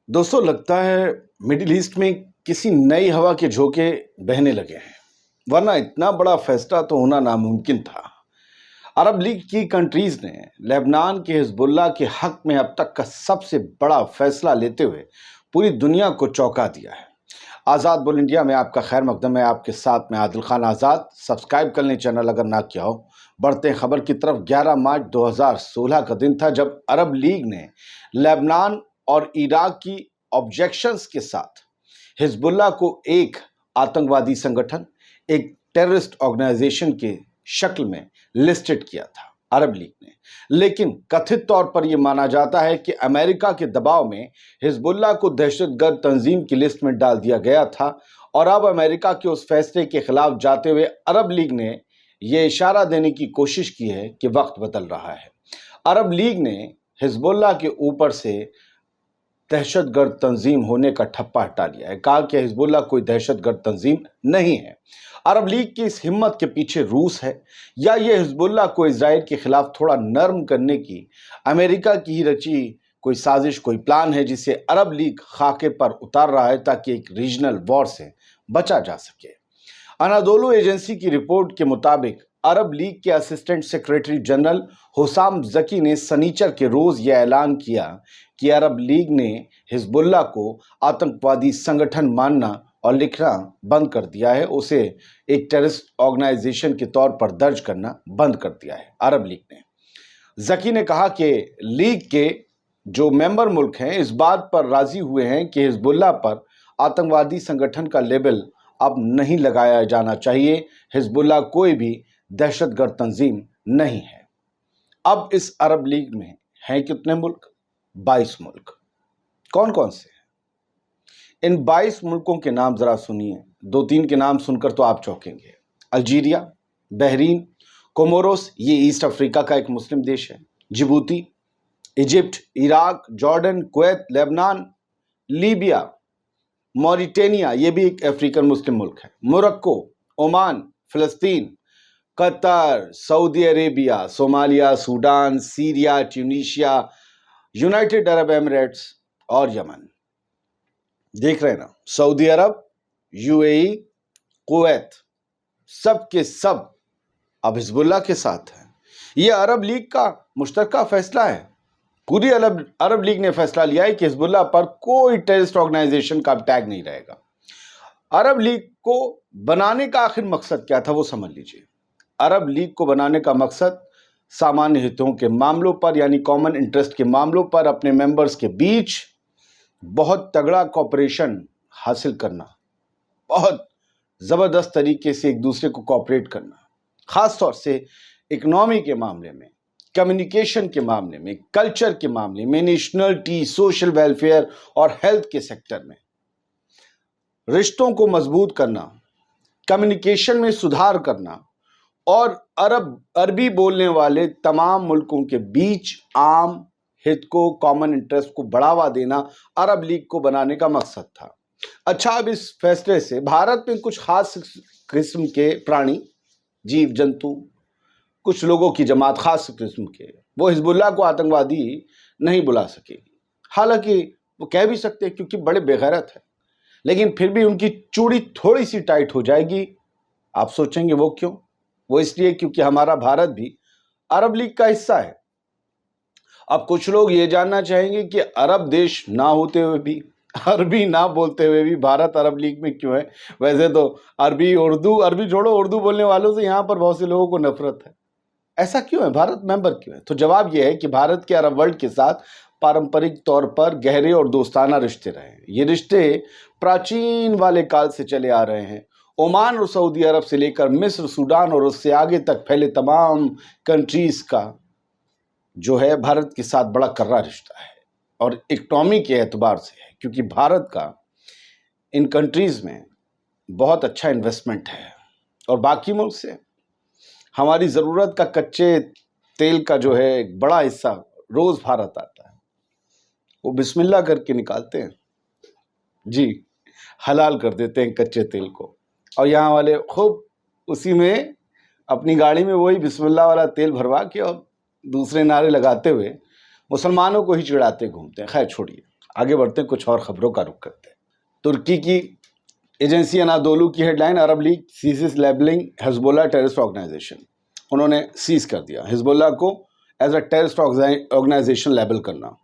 दोस्तों, लगता है मिडिल ईस्ट में किसी नई हवा के झोंके बहने लगे हैं, वरना इतना बड़ा फैसला तो होना नामुमकिन था। अरब लीग की कंट्रीज ने लेबनान के हिजबुल्लाह के हक में अब तक का सबसे बड़ा फैसला लेते हुए पूरी दुनिया को चौंका दिया है। आज़ाद बोल इंडिया में आपका खैर मकदम है। आपके साथ में आदिल खान आज़ाद। सब्सक्राइब कर लें चैनल अगर ना किया हो। बढ़ते हैं खबर की तरफ। 11 मार्च 2016 का दिन था जब अरब लीग ने लेबनान और इराक की ऑब्जेक्शंस के साथ हिजबुल्लाह को एक आतंकवादी संगठन, एक टेररिस्ट ऑर्गेनाइजेशन के शक्ल में लिस्टेड किया था अरब लीग ने। लेकिन कथित तौर पर यह माना जाता है कि अमेरिका के दबाव में हिजबुल्लाह को दहशतगर्द तंजीम की लिस्ट में डाल दिया गया था और अब अमेरिका के उस फैसले के खिलाफ जाते हुए अरब लीग ने यह इशारा देने की कोशिश की है कि वक्त बदल रहा है। अरब लीग ने हिजबुल्लाह के ऊपर से दहशतगर्द तंजीम होने का ठप्पा हटा लिया है। कहा कि हिजबुल्लाह कोई दहशतगर्द तंजीम नहीं है। अरब लीग की इस हिम्मत के पीछे रूस है या ये हिजबुल्लाह को इजराइल के खिलाफ थोड़ा नर्म करने की अमेरिका की ही रची कोई साजिश, कोई प्लान है जिसे अरब लीग खाके पर उतार रहा है ताकि एक रीजनल वॉर से बचा जा सके। अनादोलू एजेंसी की रिपोर्ट के मुताबिक अरब लीग के असिस्टेंट सेक्रेटरी जनरल हुसाम जकी ने सनीचर के रोज यह ऐलान किया कि अरब लीग ने हिजबुल्लाह को आतंकवादी संगठन मानना और लिखना बंद कर दिया है, उसे एक टेररिस्ट ऑर्गेनाइजेशन के तौर पर दर्ज करना बंद कर दिया है अरब लीग ने। जकी ने कहा कि लीग के जो मेंबर मुल्क हैं इस बात पर राजी हुए हैं कि हिजबुल्लाह पर आतंकवादी संगठन का लेबल अब नहीं लगाया जाना चाहिए। हिजबुल्लाह कोई भी दहशतगर्द तंजीम नहीं है। अब इस अरब लीग में हैं कितने मुल्क? 22 मुल्क। कौन कौन से हैं? इन 22 मुल्कों के नाम जरा सुनिए। 2-3 के नाम सुनकर तो आप चौंकेंगे। अल्जीरिया, बहरीन, कोमोरोस, ये ईस्ट अफ्रीका का एक मुस्लिम देश है। Djibouti, Egypt, Iraq, Jordan, Kuwait, Lebanon, Libya, Mauritania, ये भी एक अफ्रीकन मुस्लिम मुल्क है। मोरक्को, ओमान, फिलिस्तीन, Qatar, Saudi Arabia, Somalia, Sudan, Syria, Tunisia, United Arab Emirates और यमन। देख रहे हैं ना, सऊदी अरब, यूएई, कुवैत, सब के सब अब हिजबुल्लाह के साथ हैं। यह अरब लीग का मुश्तरका फैसला है। पूरी अरब लीग ने फैसला लिया है कि हिजबुल्लाह पर कोई टेररिस्ट ऑर्गेनाइजेशन का टैग नहीं रहेगा। अरब लीग को बनाने का आखिर मकसद क्या था वो समझ लीजिए। अरब लीग को बनाने का मकसद सामान्य हितों के मामलों पर यानी कॉमन इंटरेस्ट के मामलों पर अपने मेंबर्स के बीच बहुत तगड़ा कॉपरेशन हासिल करना, बहुत जबरदस्त तरीके से एक दूसरे को कॉपरेट करना, खास तौर से इकोनॉमी के मामले में, कम्युनिकेशन के मामले में, कल्चर के मामले में, नेशनलिटी, सोशल वेलफेयर और हेल्थ के सेक्टर में रिश्तों को मजबूत करना, कम्युनिकेशन में सुधार करना और अरबी बोलने वाले तमाम मुल्कों के बीच आम हित को, कॉमन इंटरेस्ट को बढ़ावा देना अरब लीग को बनाने का मकसद था। अच्छा, अब इस फैसले से भारत में कुछ खास किस्म के प्राणी, जीव जंतु, कुछ लोगों की जमात खास किस्म के, वो हिजबुल्लाह को आतंकवादी नहीं बुला सकेगी। हालांकि वो कह भी सकते हैं क्योंकि बड़े बेगैरत है, लेकिन फिर भी उनकी चूड़ी थोड़ी सी टाइट हो जाएगी। आप सोचेंगे वो क्यों? वो इसलिए क्योंकि हमारा भारत भी अरब लीग का हिस्सा है। अब कुछ लोग ये जानना चाहेंगे कि अरब देश ना होते हुए भी, अरबी ना बोलते हुए भी भारत अरब लीग में क्यों है? वैसे तो अरबी छोड़ो, उर्दू बोलने वालों से यहाँ पर बहुत से लोगों को नफरत है। ऐसा क्यों है? भारत मेंबर क्यों है? तो जवाब यह है कि भारत के अरब वर्ल्ड के साथ पारंपरिक तौर पर गहरे और दोस्ताना रिश्ते रहे हैं। ये रिश्ते प्राचीन वाले काल से चले आ रहे हैं। ओमान और सऊदी अरब से लेकर मिस्र, सूडान और उससे आगे तक फैले तमाम कंट्रीज का जो है भारत के साथ बड़ा कर्रा रिश्ता है और इकोनॉमी के एतबार से है, क्योंकि भारत का इन कंट्रीज में बहुत अच्छा इन्वेस्टमेंट है और बाकी मुल्क से हमारी ज़रूरत का कच्चे तेल का जो है एक बड़ा हिस्सा रोज़ भारत आता है। वो बिस्मिल्लाह करके निकालते हैं जी, हलाल कर देते हैं कच्चे तेल को, और यहाँ वाले खूब उसी में अपनी गाड़ी में वही बिस्मिल्लाह वाला तेल भरवा के और दूसरे नारे लगाते हुए मुसलमानों को ही चिढ़ाते घूमते हैं। खैर छोड़िए, आगे बढ़ते हैं, कुछ और खबरों का रुख करते हैं। तुर्की की एजेंसी अनादोलू की headline, Arab League ceases labelling Hezbollah terrorist organisation. उन्होंने सीज कर दिया हिजबुल्लाह को as a terrorist organisation label करना,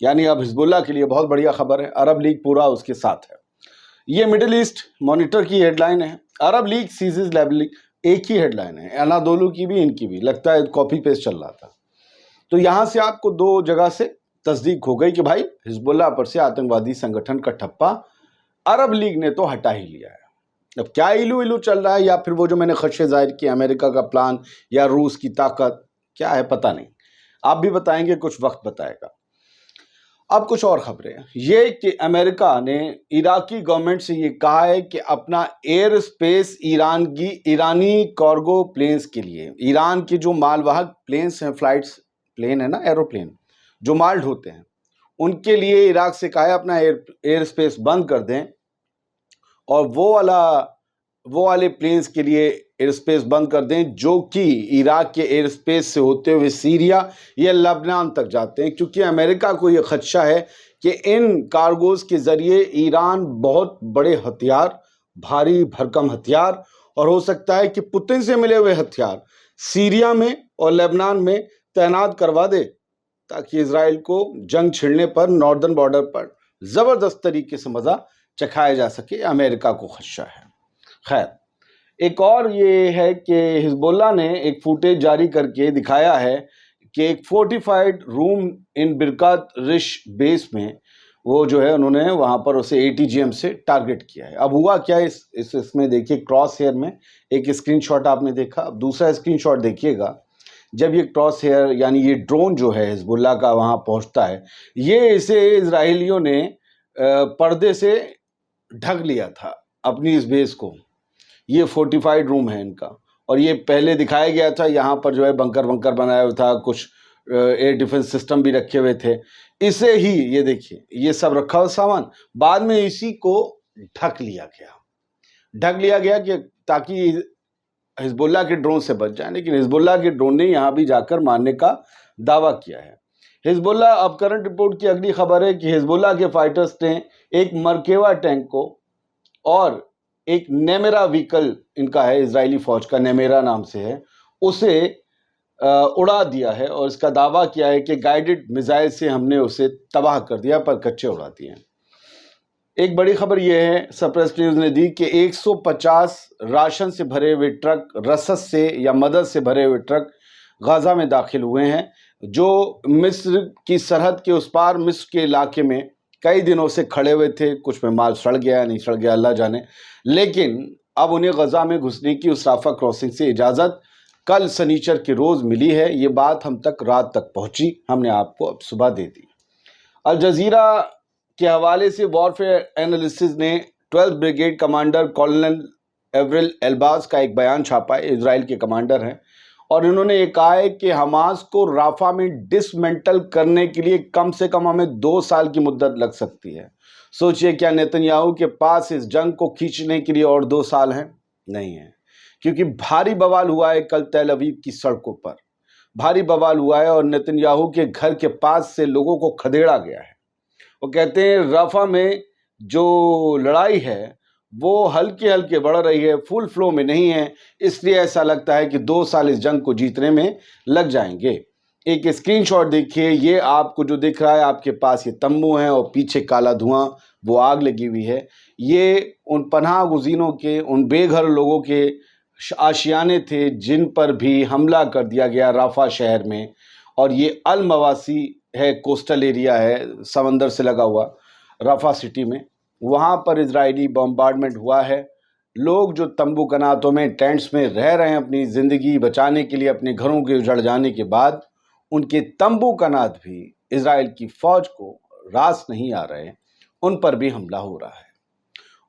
यानी अब हिजबुल्लाह के लिए बहुत बढ़िया खबर है, अरब लीग पूरा उसके साथ है। ये मिडिल ईस्ट मॉनिटर की हेडलाइन है, अरब लीग सीजेस लेबलिंग, एक ही हेडलाइन है, अनादोलू की भी इनकी भी, लगता है कॉपी पेस्ट चल रहा था। तो यहाँ से आपको दो जगह से तस्दीक हो गई कि भाई हिजबुल्लाह पर से आतंकवादी संगठन का ठप्पा अरब लीग ने तो हटा ही लिया है। अब क्या इलू चल रहा है, या फिर वो जो मैंने खदशे जाहिर किए अमेरिका का प्लान या रूस की ताकत, क्या है पता नहीं, आप भी बताएंगे, कुछ वक्त बताएगा। अब कुछ और खबरें, ये कि अमेरिका ने इराकी गवर्नमेंट से ये कहा है कि अपना एयर स्पेस ईरानी कार्गो प्लेन्स के लिए, ईरान के जो मालवाहक प्लेन्स हैं, फ्लाइट्स प्लेन है ना, एरोप्लेन जो माल ढोते हैं, उनके लिए इराक से कहा है अपना एयर स्पेस बंद कर दें, और वो वाले प्लेन्स के लिए एयर स्पेस बंद कर दें जो कि इराक के एयर स्पेस से होते हुए सीरिया या लबनान तक जाते हैं, क्योंकि अमेरिका को ये खदशा है कि इन कार्गोज के ज़रिए ईरान बहुत बड़े हथियार, भारी भरकम हथियार, और हो सकता है कि पुतिन से मिले हुए हथियार सीरिया में और लेबनान में तैनात करवा दे, ताकि इजराइल को जंग छिड़ने पर नॉर्दर्न बॉर्डर पर ज़बरदस्त तरीके से मज़ा चखाया जा सके। अमेरिका को खदशा है। खैर, एक और ये है कि हिजबुल्लाह ने एक फुटेज जारी करके दिखाया है कि एक फोर्टिफाइड रूम इन बिरकात रिश बेस में वो जो है उन्होंने वहाँ पर उसे ATGM से टारगेट किया है। अब हुआ क्या, इसमें देखिए क्रॉस हेयर में एक स्क्रीनशॉट आपने देखा, अब दूसरा स्क्रीनशॉट देखिएगा। जब ये क्रॉस हेयर यानी ये ड्रोन जो है हिजबुल्लाह का वहाँ पहुँचता है, ये इसे इजराइलियों ने पर्दे से ढक लिया था अपनी इस बेस को। ये फोर्टिफाइड रूम है इनका, और ये पहले दिखाया गया था, यहाँ पर जो है बंकर बनाया हुआ था, कुछ एयर डिफेंस सिस्टम भी रखे हुए थे। इसे ही ये देखिए ये सब रखा हुआ सामान, बाद में इसी को ढक लिया गया कि ताकि हिजबुल्लाह के ड्रोन से बच जाए। लेकिन हिजबुल्लाह के ड्रोन ने यहाँ भी जाकर मारने का दावा किया है। हिजबुल्लाह, अब करंट रिपोर्ट की अगली खबर है कि हिजबुल्लाह के फाइटर्स ने एक मरकेवा टैंक को और एक नेमेरा व्हीकल, इनका है इजरायली फौज का, नेमेरा नाम से है, उसे उड़ा दिया है, और इसका दावा किया है कि गाइडेड मिसाइल से हमने उसे तबाह कर दिया, पर कच्चे उड़ा दिए। एक बड़ी खबर यह है, सरप्रेस न्यूज़ ने दी कि 150 राशन से भरे हुए ट्रक, रसद से या मदद से भरे हुए ट्रक गाज़ा में दाखिल हुए हैं, जो मिस्र की सरहद के उस पार, मिस्र के इलाके में कई दिनों से खड़े हुए थे। कुछ में माल सड़ गया, नहीं सड़ गया, अल्लाह जाने, लेकिन अब उन्हें गज़ा में घुसने की उस राफा क्रॉसिंग से इजाज़त कल शनिचर के रोज़ मिली है। ये बात हम तक रात तक पहुंची, हमने आपको अब सुबह दे दी। अल जज़ीरा के हवाले से वॉरफेयर एनालिसिस ने 12th ब्रिगेड कमांडर कॉलोनल एवरिल एल्बाज का एक बयान छापा है, इजराइल के कमांडर हैं, और इन्होंने ये कहा है कि हमास को राफा में डिसमेंटल करने के लिए कम से कम हमें 2 साल की मुद्दत लग सकती है। सोचिए, क्या नेतन्याहू के पास इस जंग को खींचने के लिए और 2 साल हैं? नहीं है, क्योंकि भारी बवाल हुआ है कल तेल अवीव की सड़कों पर, भारी बवाल हुआ है, और नेतन्याहू के घर के पास से लोगों को खदेड़ा गया है। वो कहते हैं राफा में जो लड़ाई है वो हल्के हल्के बढ़ रही है, फुल फ्लो में नहीं है, इसलिए ऐसा लगता है कि 2 साल इस जंग को जीतने में लग जाएंगे। एक स्क्रीनशॉट देखिए, ये आपको जो दिख रहा है, आपके पास ये तंबू हैं और पीछे काला धुआं, वो आग लगी हुई है। ये उन पनाह गुज़ीनों के, उन बेघर लोगों के आशियाने थे जिन पर भी हमला कर दिया गया राफा शहर में, और ये अल मवासी है, कोस्टल एरिया है, समंदर से लगा हुआ राफा सिटी में, वहाँ पर इजरायली बम्बार्डमेंट हुआ है। लोग जो तंबू कनातों में, टेंट्स में रह रहे हैं अपनी ज़िंदगी बचाने के लिए, अपने घरों के उजड़ जाने के बाद, उनके तंबू कनात भी इजराइल की फ़ौज को रास नहीं आ रहे, उन पर भी हमला हो रहा है।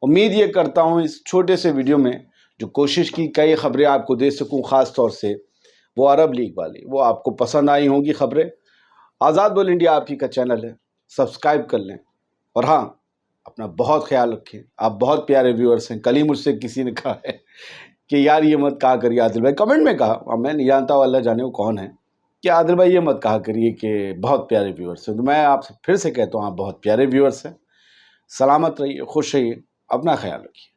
उम्मीद ये करता हूँ इस छोटे से वीडियो में जो कोशिश की कई खबरें आपको दे सकूँ, ख़ास तौर से वो अरब लीग वाली, वो आपको पसंद आई होंगी खबरें। आज़ाद बोल इंडिया आप ही का चैनल है, सब्सक्राइब कर लें, और हाँ, अपना बहुत ख्याल रखें। आप बहुत प्यारे व्यूअर्स हैं। कल ही मुझसे किसी ने कहा है कि यार ये मत कहा करिए आदिल भाई, कमेंट में कहा, अब मैं नहीं जानता, अल्लाह जाने वो कौन है, کہ عادل بھائی یہ مت کہا کریے کہ بہت پیارے ویورس ہیں، تو میں آپ سے پھر سے کہتا ہوں آپ بہت پیارے ویورس ہیں. سلامت رہیے، خوش رہیے، اپنا خیال رکھیے.